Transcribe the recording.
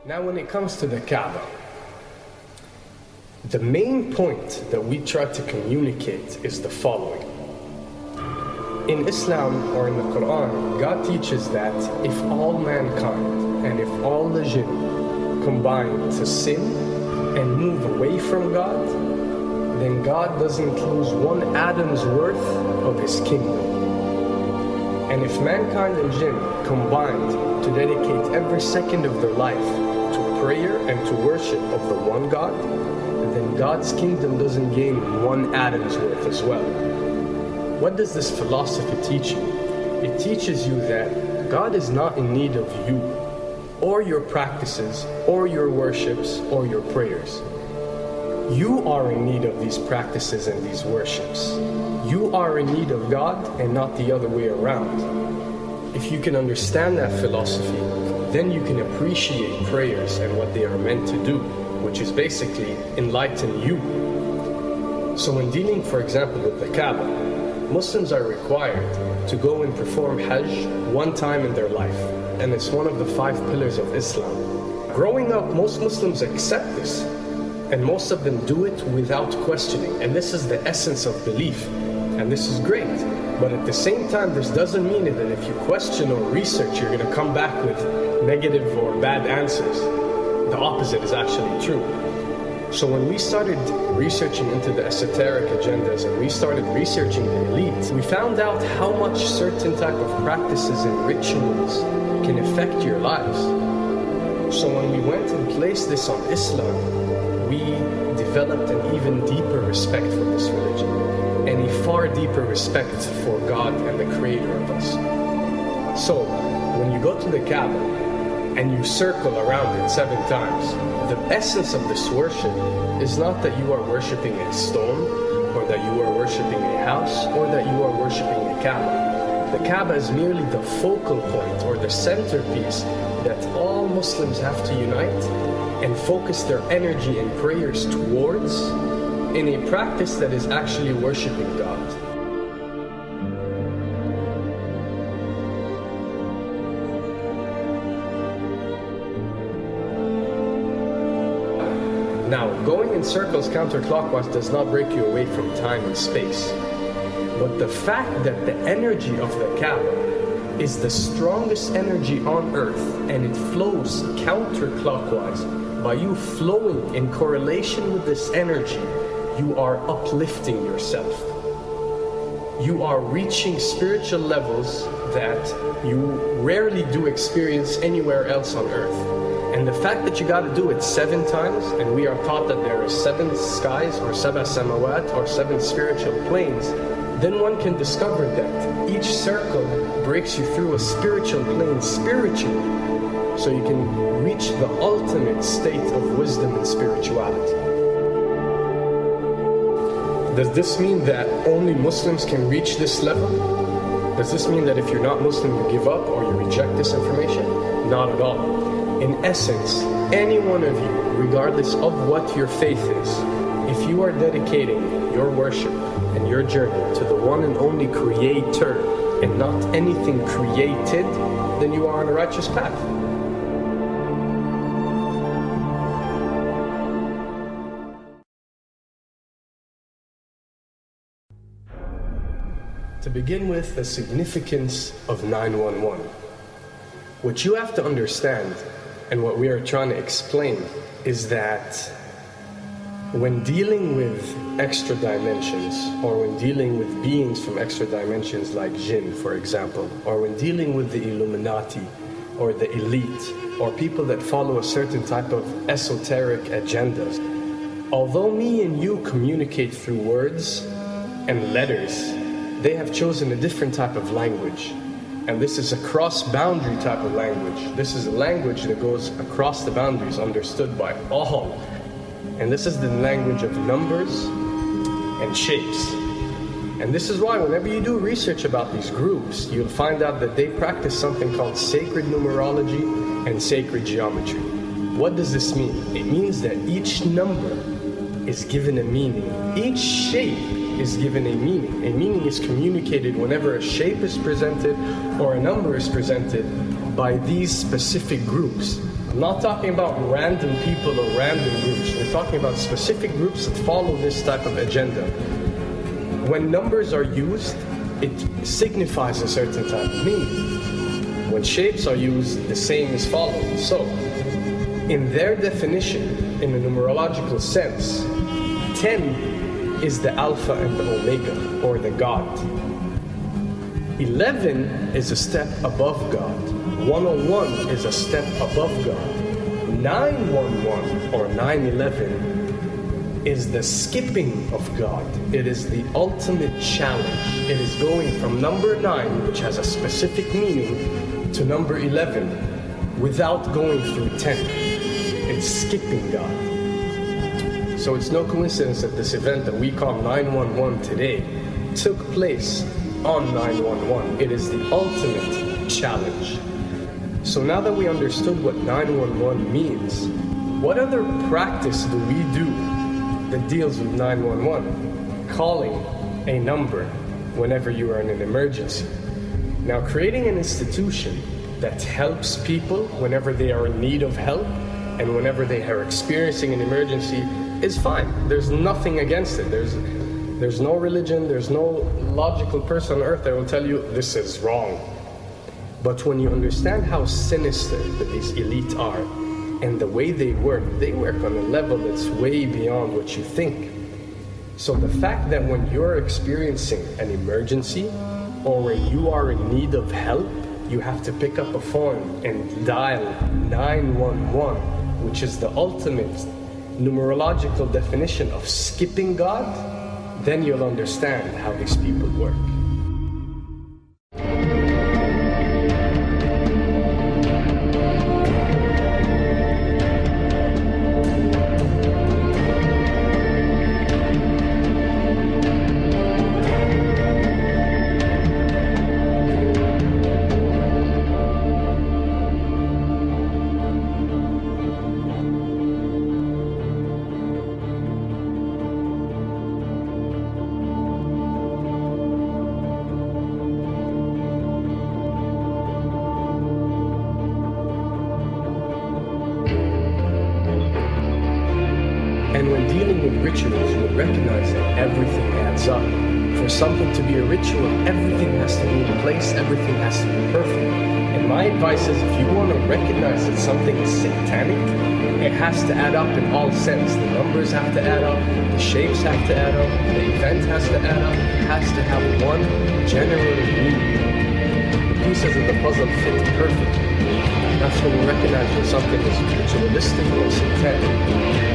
Now when it comes to the Kaaba, the main point that we try to communicate is the following. In Islam or in the Quran, God teaches that if all mankind and if all the jinn combine to sin and move away from God, then God doesn't lose one atom's worth of his kingdom. And if mankind and jinn combined to dedicate every second of their life to prayer and to worship of the one God, then God's kingdom doesn't gain one atom's worth as well. What does this philosophy teach you? It teaches you that God is not in need of you, or your practices, or your worships, or your prayers. You are in need of these practices and these worships. You are in need of God and not the other way around. If you can understand that philosophy, then you can appreciate prayers and what they are meant to do, which is basically enlighten you. So when dealing, for example, with the Kaaba, Muslims are required to go and perform Hajj one time in their life, and it's one of the 5 pillars of Islam. Growing up, most Muslims accept this, and most of them do it without questioning, and this is the essence of belief, and this is great. But at the same time, this doesn't mean that if you question or research, you're going to come back with negative or bad answers. The opposite is actually true. So when we started researching into the esoteric agendas and we started researching the elite, we found out how much certain type of practices and rituals can affect your lives. So when we went and placed this on Islam, we developed an even deeper respect for this religion and a far deeper respect for God and the creator of us. So when you go to the Kaaba and you circle around it 7 times, the essence of this worship is not that you are worshiping a stone, or that you are worshiping a house, or that you are worshiping a Kaaba. The Kaaba is merely the focal point or the centerpiece that all Muslims have to unite and focus their energy and prayers towards in a practice that is actually worshiping God. Now, going in circles counterclockwise does not break you away from time and space. But the fact that the energy of the Kaaba is the strongest energy on earth and it flows counterclockwise, by you flowing in correlation with this energy, you are uplifting yourself. You are reaching spiritual levels that you rarely do experience anywhere else on earth. And the fact that you got to do it 7 times, and we are taught that there are 7 skies or 7 samawat or 7 spiritual planes, then one can discover that each circle breaks you through a spiritual plane spiritually, so you can reach the ultimate state of wisdom and spirituality. Does this mean that only Muslims can reach this level? Does this mean that if you're not Muslim, you give up or you reject this information? Not at all. In essence, any one of you, regardless of what your faith is, if you are dedicating your worship and your journey to the one and only Creator and not anything created, then you are on a righteous path. To begin with, the significance of 911. What you have to understand, and what we are trying to explain, is that when dealing with extra dimensions, or when dealing with beings from extra dimensions like jinn, for example, or when dealing with the Illuminati, or the elite, or people that follow a certain type of esoteric agendas, although me and you communicate through words and letters, they have chosen a different type of language. And this is a cross-boundary type of language. This is a language that goes across the boundaries, understood by all. And this is the language of numbers and shapes. And this is why whenever you do research about these groups, you'll find out that they practice something called sacred numerology and sacred geometry. What does this mean? It means that each number is given a meaning. Each shape is given a meaning. A meaning is communicated whenever a shape is presented or a number is presented by these specific groups. I'm not talking about random people or random groups. We're talking about specific groups that follow this type of agenda. When numbers are used, it signifies a certain type of meaning. When shapes are used, the same is followed. So, in their definition, in a numerological sense, 10 is the Alpha and the Omega, or the God. 11 is a step above God. 101 is a step above God. 911 or 911 is the skipping of God. It is the ultimate challenge. It is going from number 9, which has a specific meaning, to number 11 without going through 10. It's skipping God. So it's no coincidence that this event that we call 911 today took place on 911. It is the ultimate challenge. So now that we understood what 911 means, what other practice do we do that deals with 911? Calling a number whenever you are in an emergency. Now, creating an institution that helps people whenever they are in need of help and whenever they are experiencing an emergency is fine. There's nothing against it. There's no religion, there's no logical person on earth that will tell you this is wrong. But when you understand how sinister that these elite are and the way they work on a level that's way beyond what you think. So the fact that when you're experiencing an emergency or when you are in need of help, you have to pick up a phone and dial 911, which is the ultimate numerological definition of skipping God, then you'll understand how these people work. And when dealing with rituals, we recognize that everything adds up. For something to be a ritual, everything has to be in place, everything has to be perfect. And my advice is, if you want to recognize that something is satanic, it has to add up in all sense. The numbers have to add up, the shapes have to add up, the event has to add up, it has to have one general meaning. The pieces of the puzzle fit perfectly. That's when we recognize when something is ritualistic or satanic.